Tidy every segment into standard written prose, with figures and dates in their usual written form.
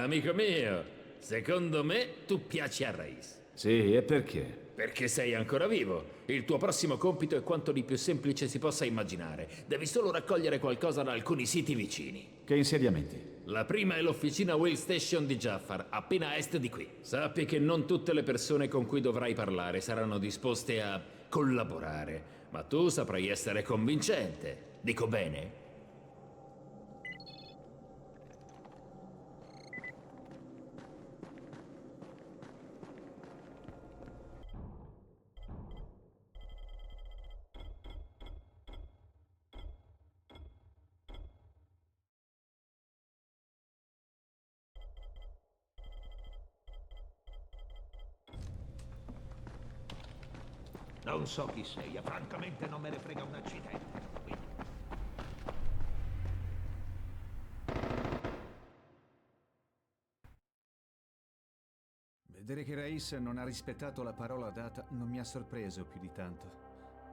Amico mio, secondo me tu piaci a Reis. Sì, e perché? Perché sei ancora vivo. Il tuo prossimo compito è quanto di più semplice si possa immaginare. Devi solo raccogliere qualcosa da alcuni siti vicini. Che insediamenti? La prima è l'officina Whale Station di Jaffar, appena a est di qui. Sappi che non tutte le persone con cui dovrai parlare saranno disposte a collaborare, ma tu saprai essere convincente. Dico bene? Non so chi sei e francamente non me ne frega un accidente. Vedere che Rais non ha rispettato la parola data non mi ha sorpreso più di tanto.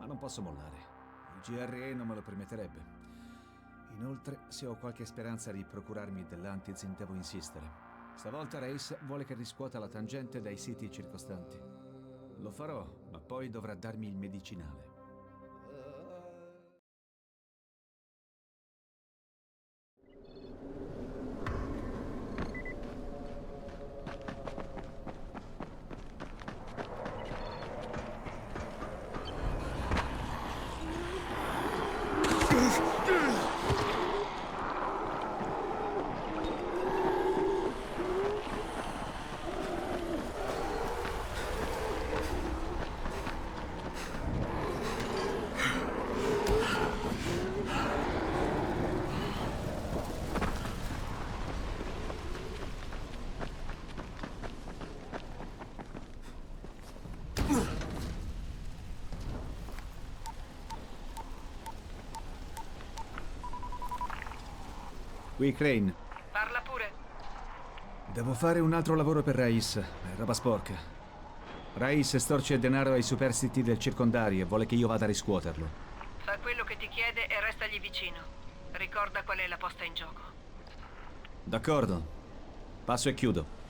Ma non posso mollare. Il GRE non me lo permetterebbe. Inoltre, se ho qualche speranza di procurarmi dell'antizin, devo insistere. Stavolta Rais vuole che riscuota la tangente dai siti circostanti. Lo farò, ma poi dovrà darmi il medicinale. Qui Crane. Parla pure. Devo fare un altro lavoro per Rais. È roba sporca. Rais storce denaro ai superstiti del circondario e vuole che io vada a riscuoterlo. Fa quello che ti chiede e restagli vicino. Ricorda qual è la posta in gioco. D'accordo. Passo e chiudo.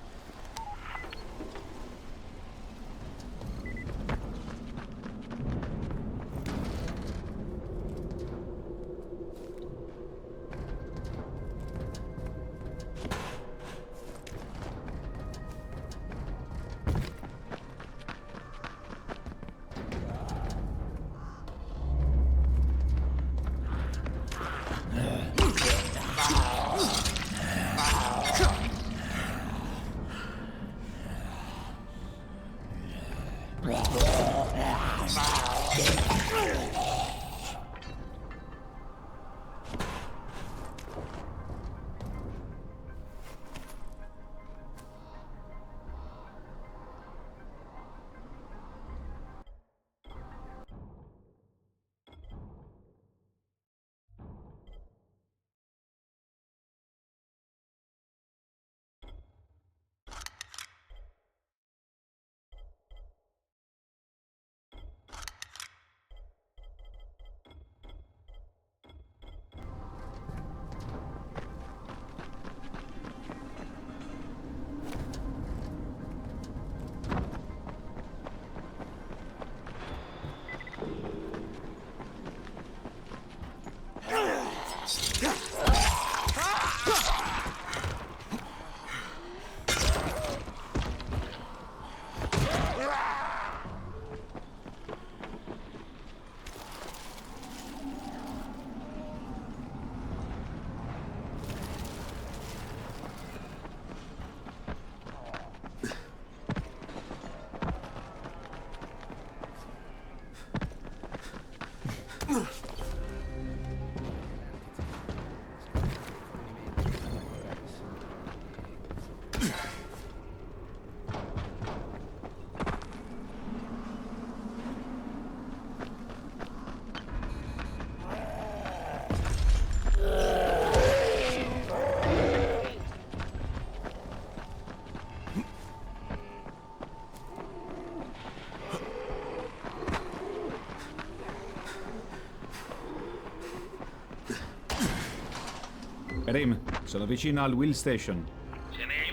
Rim, sono vicino al Whale Station. Ce n'è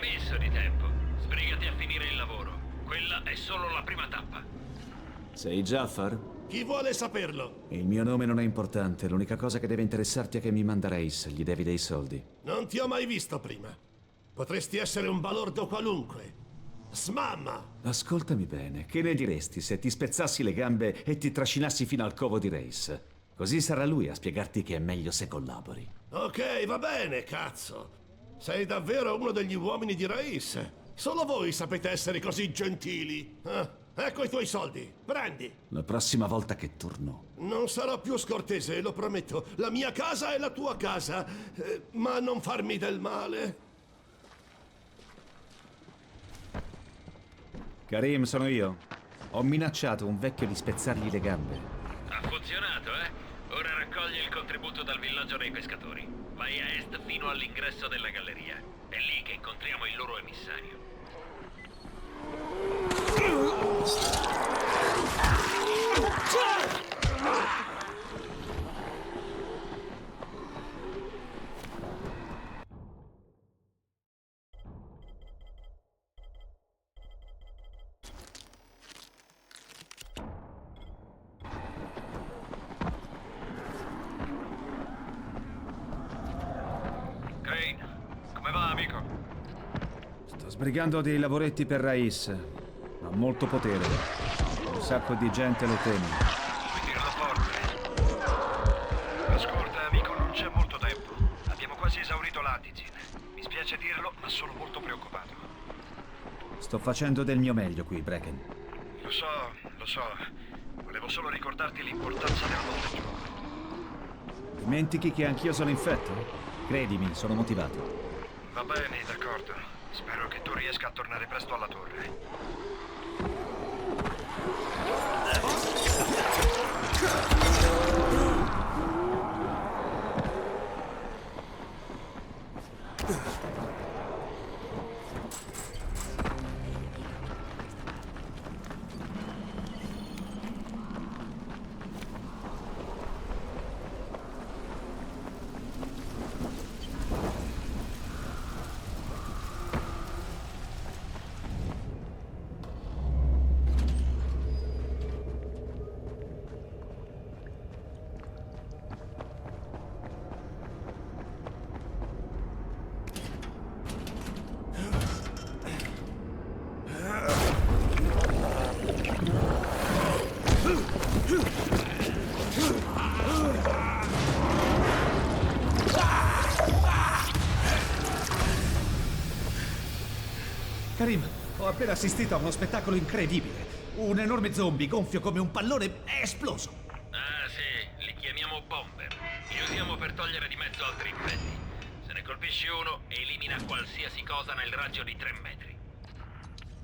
Sei Jaffar? Chi vuole saperlo? Il mio nome non è importante, l'unica cosa che deve interessarti è che mi manda Race, gli devi dei soldi. Non ti ho mai visto prima. Potresti essere un balordo qualunque. Smamma! Ascoltami bene, che ne diresti se ti spezzassi le gambe e ti trascinassi fino al covo di Race? Così sarà lui a spiegarti che è meglio se collabori. Ok, va bene, cazzo. Sei davvero uno degli uomini di Race. Solo voi sapete essere così gentili. Ecco i tuoi soldi, prendi. La prossima volta che torno. Non sarò più scortese, lo prometto. La mia casa è la tua casa, ma non farmi del male. Karim, sono io. Ho minacciato un vecchio di spezzargli le gambe. Ha funzionato, eh? Ora raccogli il contributo dal villaggio dei pescatori. Vai a est fino all'ingresso della galleria. È lì che incontriamo il loro emissario. Crane, come va, amico? Sto sbrigando dei lavoretti per Race. Ha molto potere. Un sacco di gente lo teme. Puoi dirlo forte. Ascolta, amico, non c'è molto tempo. Abbiamo quasi esaurito l'Antizin. Mi spiace dirlo, ma sono molto preoccupato. Sto facendo del mio meglio qui, Brecken. Lo so. Volevo solo ricordarti l'importanza del mondo del gioco. Dimentichi che anch'io sono infetto? Credimi, sono motivato. Va bene, d'accordo. Spero che tu riesca a tornare presto alla torre. Karim, ho appena assistito a uno spettacolo incredibile. Un enorme zombie gonfio come un pallone è esploso. Ah sì, li chiamiamo bomber. Li usiamo per togliere di mezzo altri infetti. Se ne colpisci uno, elimina qualsiasi cosa nel raggio di 3 metri.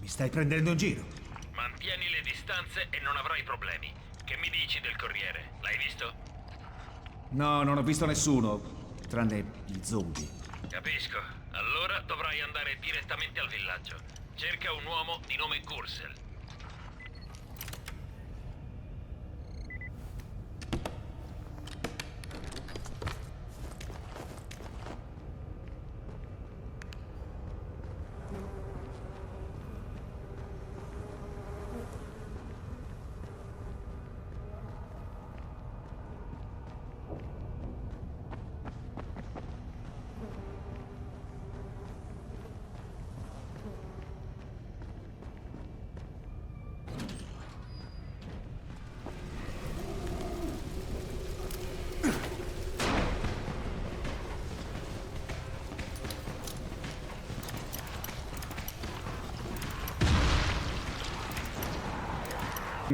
Mi stai prendendo in giro? Mantieni le distanze e non avrai problemi. Che mi dici del corriere? L'hai visto? No, non ho visto nessuno, tranne gli zombie. Capisco. Allora dovrai andare direttamente al villaggio. Cerca un uomo di nome Gursel.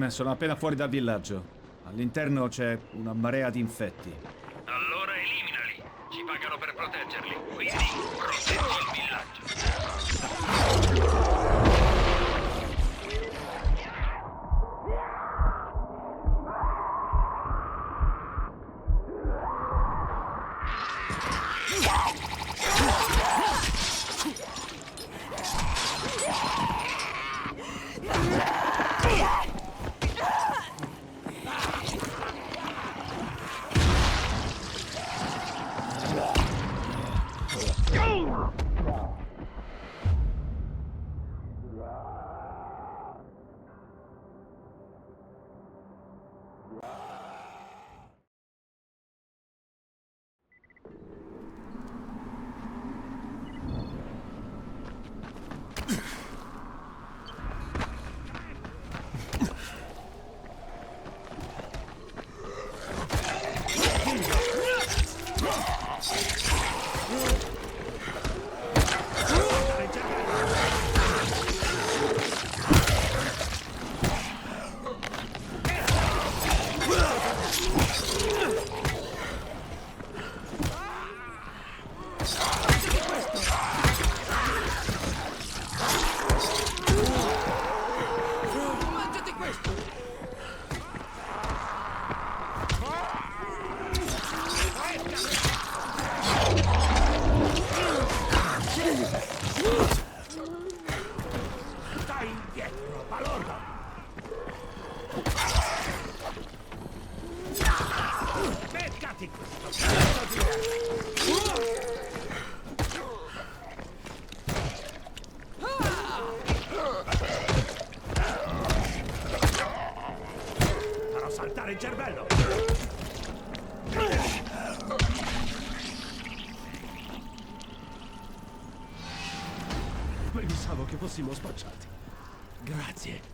Sono appena fuori dal villaggio. All'interno c'è una marea di infetti. Allora eliminali. Ci pagano per proteggerli. Quindi proteggi il villaggio. Mangiati questo! Stai indietro, balordo! Beccati questo! Farò saltare il cervello! Pensavo che fossimo spacciati. Grazie.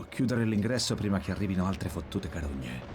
Chiudere l'ingresso prima che arrivino altre fottute carogne.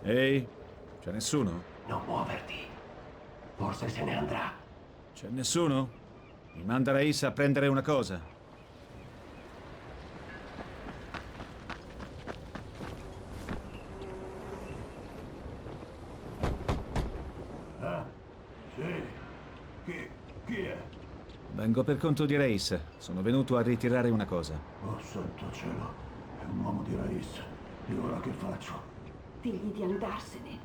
Ehi, c'è nessuno? Non muoverti. Forse se ne andrà. C'è nessuno? Mi manda Raiz a prendere una cosa. Sì. Chi è? Vengo per conto di Raiz. Sono venuto a ritirare una cosa. Oh, santo cielo. È un uomo di Raiz. E ora che faccio? Digli di andarsene.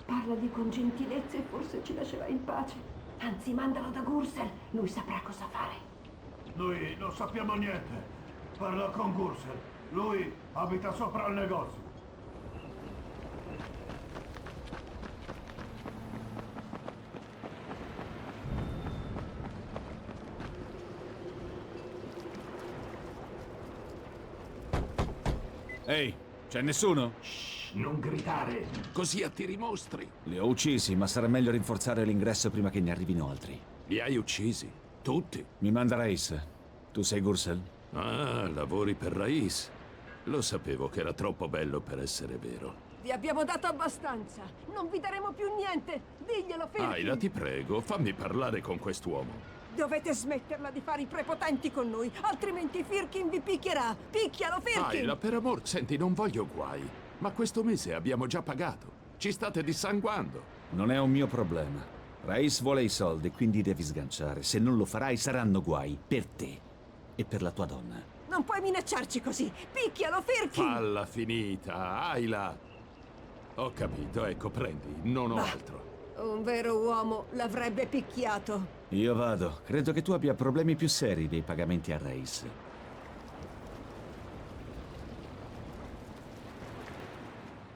Parlagli con gentilezza e forse ci lascerà in pace. Anzi, mandalo da Gursel. Lui saprà cosa fare. Noi non sappiamo niente. Parla con Gursel. Lui abita sopra il negozio. Ehi, c'è nessuno? Non gridare. Così attiri i mostri. Li ho uccisi, ma sarà meglio rinforzare l'ingresso prima che ne arrivino altri. Li hai uccisi? Tutti? Mi manda Raiz. Tu sei Gursel? Ah, lavori per Raiz. Lo sapevo che era troppo bello per essere vero. Vi abbiamo dato abbastanza. Non vi daremo più niente. Diglielo, Firkin. Ayla, ti prego, fammi parlare con quest'uomo. Dovete smetterla di fare i prepotenti con noi, altrimenti Firkin vi picchierà. Picchialo, Firkin. Ayla, per amor, senti, non voglio guai. Ma questo mese abbiamo già pagato. Ci state dissanguando. Non è un mio problema. Raiz vuole i soldi, quindi devi sganciare. Se non lo farai saranno guai per te e per la tua donna. Non puoi minacciarci così. Picchialo, Firkin. Falla finita, Ayla. Ho capito, ecco, prendi, non ho altro. Un vero uomo l'avrebbe picchiato. Io vado. Credo che tu abbia problemi più seri dei pagamenti a Raiz.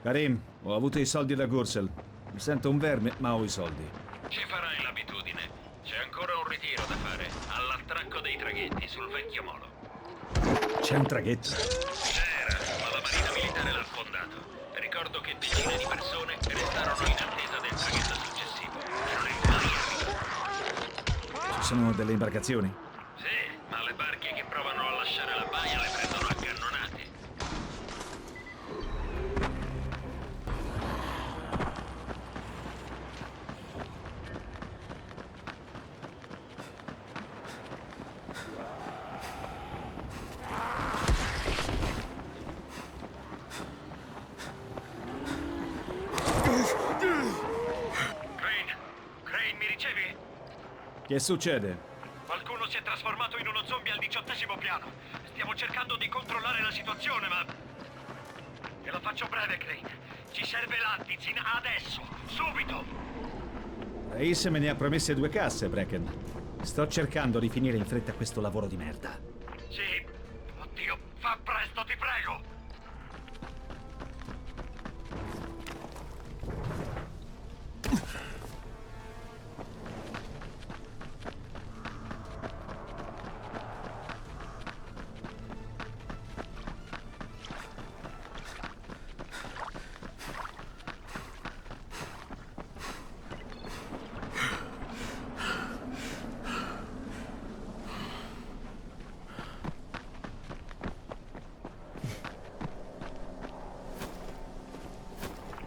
Karim, ho avuto i soldi da Gursel. Mi sento un verme, ma ho i soldi. Ci farai l'abitudine. C'è ancora un ritiro da fare. All'attracco dei traghetti sul vecchio molo. C'è un traghetto. C'era, ma la marina militare l'ha affondato. Ricordo che decine di persone restarono in attesa del traghetto successivo. E non è mai arrivato. Ci sono delle imbarcazioni? Sì, ma le barche che provano a lasciare la baia le prendono a cannonate. Crane, mi ricevi? Che succede? Qualcuno si è trasformato in uno zombie al 18° piano. Stiamo cercando di controllare la situazione, ma... Te la faccio breve, Crane. Ci serve l'Antizin adesso, subito! Raiz me ne ha promesse 2 casse, Brecken. Sto cercando di finire in fretta questo lavoro di merda. Sì. Oddio, fa presto, ti prego!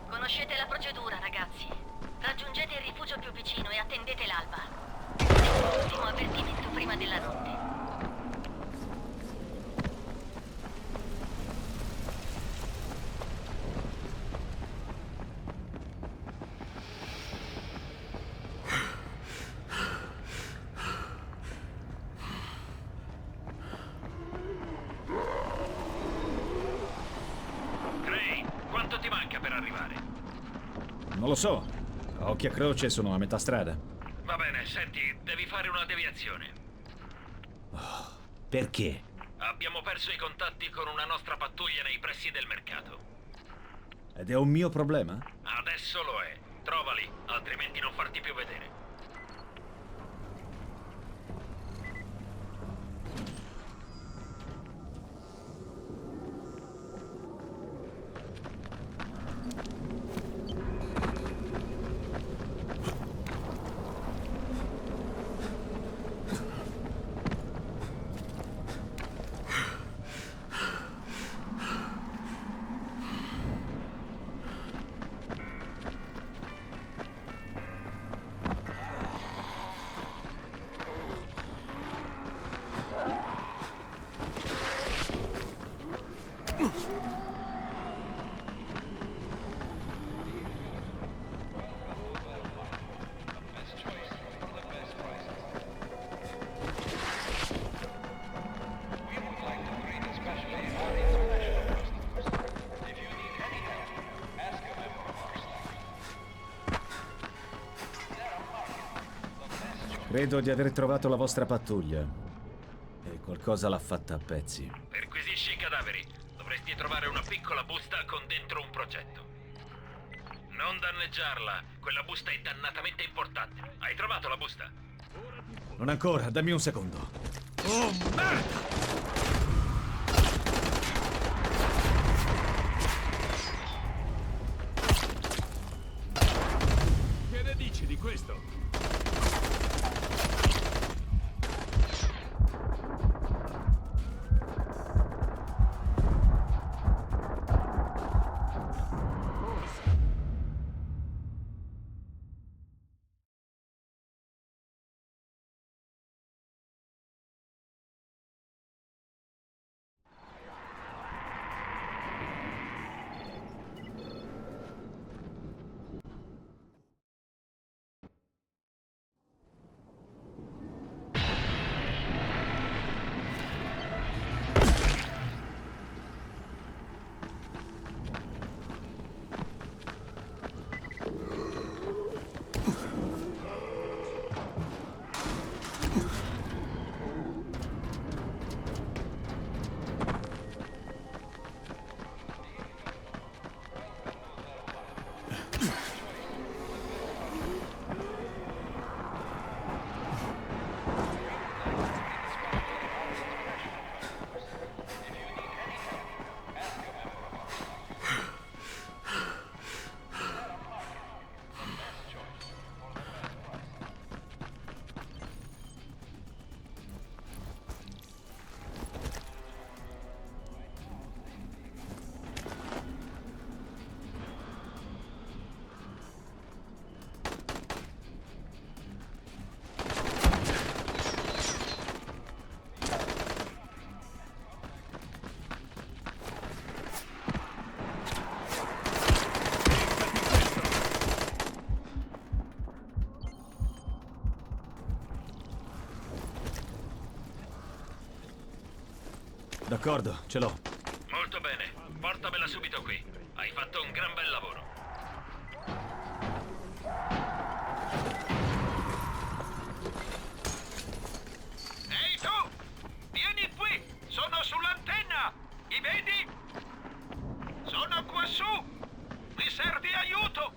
Conoscete la procedura, ragazzi. Raggiungete il rifugio più vicino e attendete l'alba. È l'ultimo avvertimento prima della notte. arrivare? Non lo so. A occhio e croce sono a metà strada. Va bene, senti, devi fare una deviazione. Perché? Abbiamo perso i contatti con una nostra pattuglia nei pressi del mercato. Ed è un mio problema? Adesso lo è. Trovali, altrimenti non farti più vedere. Credo di aver trovato la vostra pattuglia. E qualcosa l'ha fatta a pezzi. Perquisisci i cadaveri. Dovresti trovare una piccola busta con dentro un progetto. Non danneggiarla. Quella busta è dannatamente importante. Hai trovato la busta? Non ancora, dammi un secondo. Oh, merda! Che ne dici di questo? D'accordo, ce l'ho. Molto bene. Portamela subito qui. Hai fatto un gran bel lavoro. Ehi tu! Vieni qui! Sono sull'antenna! Mi vedi? Sono quassù! Mi serve aiuto!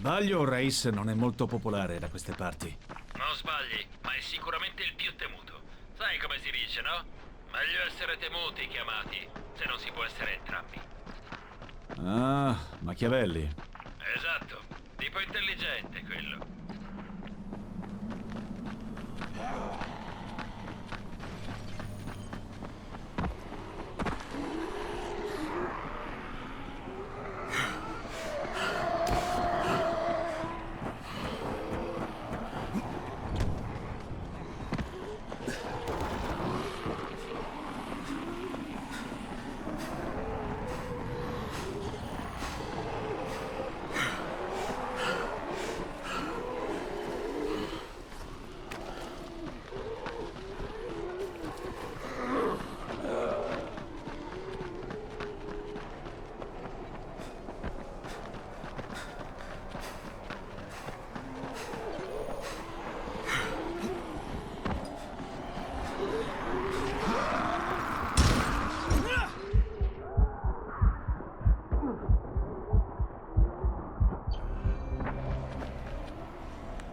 Sbaglio, Reis non è molto popolare da queste parti. Non sbagli, ma è sicuramente il più temuto. Sai come si dice, no? Meglio essere temuti che amati, se non si può essere entrambi. Ah, Machiavelli. Esatto, tipo intelligente quello.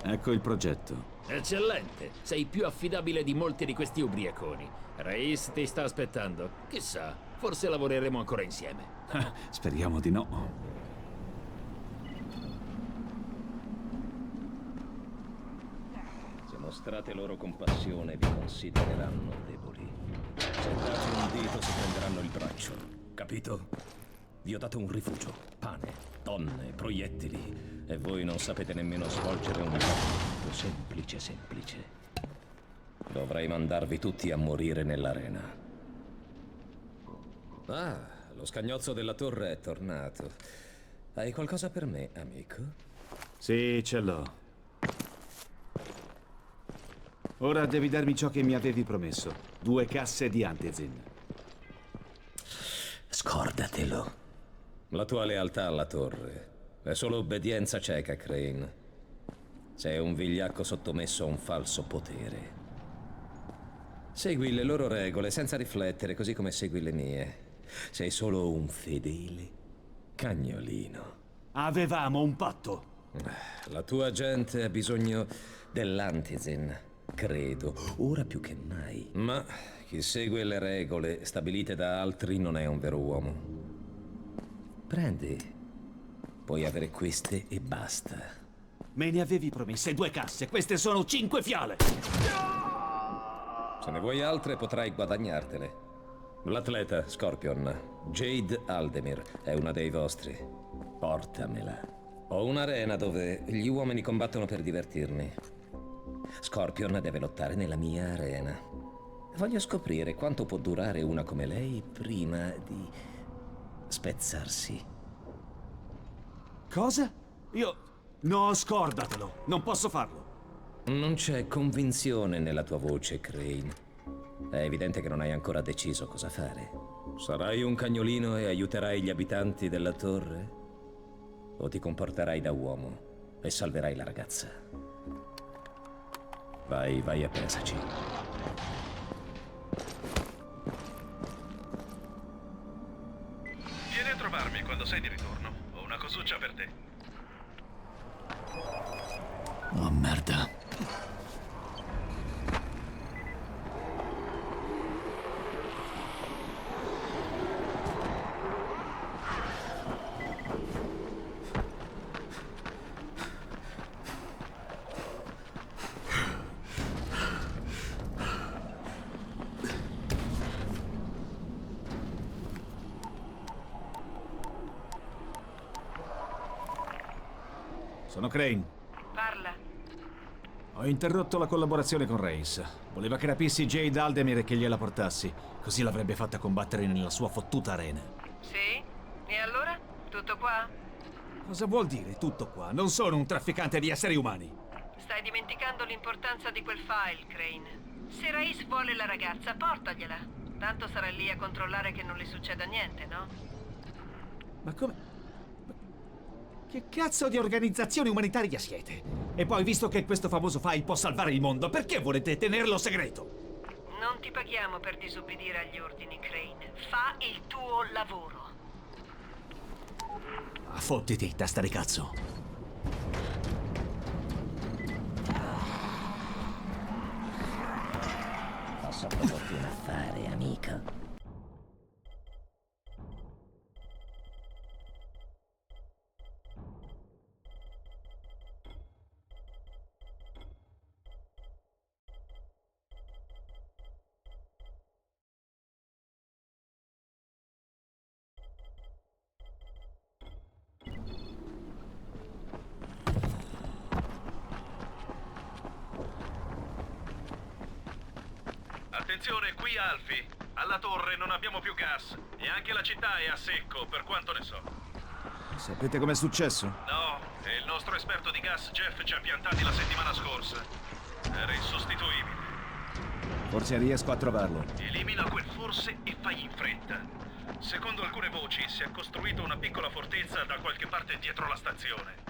Ecco il progetto. Eccellente, sei più affidabile di molti di questi ubriaconi. Reis ti sta aspettando. Chissà, forse lavoreremo ancora insieme. Speriamo di no. Se mostrate loro compassione, vi considereranno deboli. Se date un dito, si prenderanno il braccio. Capito? Vi ho dato un rifugio, pane, donne, proiettili. E voi non sapete nemmeno svolgere un compito semplice. Dovrei mandarvi tutti a morire nell'arena. Ah, lo scagnozzo della torre è tornato. Hai qualcosa per me, amico? Sì, ce l'ho. Ora devi darmi ciò che mi avevi promesso. 2 casse di Antizin. Scordatelo. La tua lealtà alla torre è solo obbedienza cieca, Crane. Sei un vigliacco sottomesso a un falso potere. Segui le loro regole senza riflettere, così come segui le mie. Sei solo un fedele cagnolino. Avevamo un patto. La tua gente ha bisogno dell'Antizin, credo, ora più che mai. Ma chi segue le regole stabilite da altri non è un vero uomo. Prendi. Puoi avere queste e basta. Me ne avevi promesse 2 casse, queste sono 5 fiale! Se ne vuoi altre potrai guadagnartele. L'atleta, Scorpion, Jade Aldemir, è una dei vostri. Portamela. Ho un'arena dove gli uomini combattono per divertirmi. Scorpion deve lottare nella mia arena. Voglio scoprire quanto può durare una come lei prima di spezzarsi. Cosa? Io... No, scordatelo. Non posso farlo. Non c'è convinzione nella tua voce, Crane. È evidente che non hai ancora deciso cosa fare. Sarai un cagnolino e aiuterai gli abitanti della torre? O ti comporterai da uomo e salverai la ragazza? Vai e pensaci. Vieni a trovarmi quando sei di ritorno. Ho una cosuccia per te. Oh, merda. Sono Crane. Parla. Ho interrotto la collaborazione con Reis. Voleva che rapissi Jade Aldemir e che gliela portassi. Così l'avrebbe fatta combattere nella sua fottuta arena. Sì? E allora? Tutto qua? Cosa vuol dire tutto qua? Non sono un trafficante di esseri umani. Stai dimenticando l'importanza di quel file, Crane. Se Reis vuole la ragazza, portagliela. Tanto sarà lì a controllare che non le succeda niente, no? Ma come... Che cazzo di organizzazione umanitaria siete? E poi, visto che questo famoso file può salvare il mondo, perché volete tenerlo segreto? Non ti paghiamo per disobbedire agli ordini, Crane. Fa il tuo lavoro. Ah, fottiti, testa di cazzo. so proporti un affare, amico. Attenzione, qui Alfie. Alla torre non abbiamo più gas. E anche la città è a secco, per quanto ne so. Sapete com'è successo? No, e il nostro esperto di gas, Jeff, ci ha piantati la settimana scorsa. Era insostituibile. Forse riesco a trovarlo. Elimina quel forse e fai in fretta. Secondo alcune voci si è costruito una piccola fortezza da qualche parte dietro la stazione.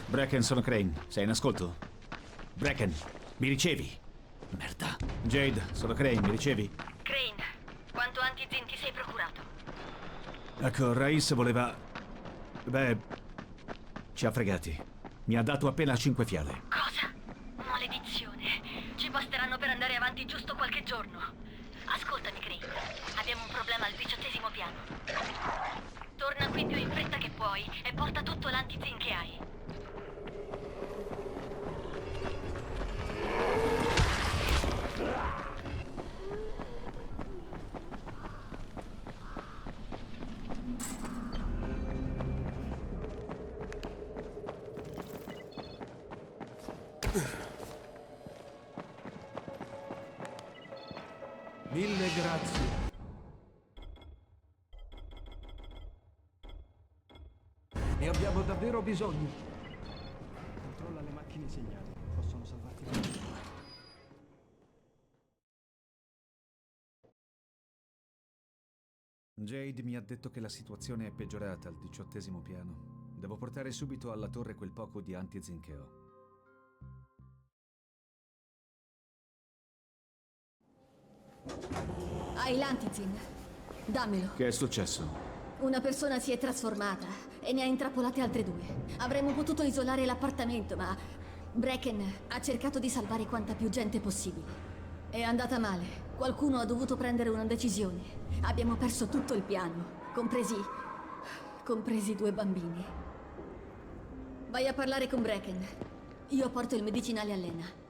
Bracken, sono Crane. Sei in ascolto? Bracken, mi ricevi? Merda. Jade, sono Crane, mi ricevi? Crane, quanto antizin ti sei procurato? Ecco, Rais voleva... Beh... ci ha fregati. Mi ha dato appena 5 fiale. Cosa? Maledizione. Ci basteranno per andare avanti giusto qualche giorno. Ascoltami, Crane. Abbiamo un problema al 18° piano. Torna qui più in fretta che puoi e porta tutto l'antizin che hai. Mille grazie. Ne abbiamo davvero bisogno. Controlla le macchine segnate. Possono salvarti la vita. Jade mi ha detto che la situazione è peggiorata al 18° piano. Devo portare subito alla torre quel poco di antizin che ho. Hai l'antizin. Dammelo. Che è successo? Una persona si è trasformata e ne ha intrappolate altre 2. Avremmo potuto isolare l'appartamento, ma Bracken ha cercato di salvare quanta più gente possibile. È andata male. Qualcuno ha dovuto prendere una decisione. Abbiamo perso tutto il piano, compresi 2 bambini. Vai a parlare con Bracken. Io porto il medicinale a Lena.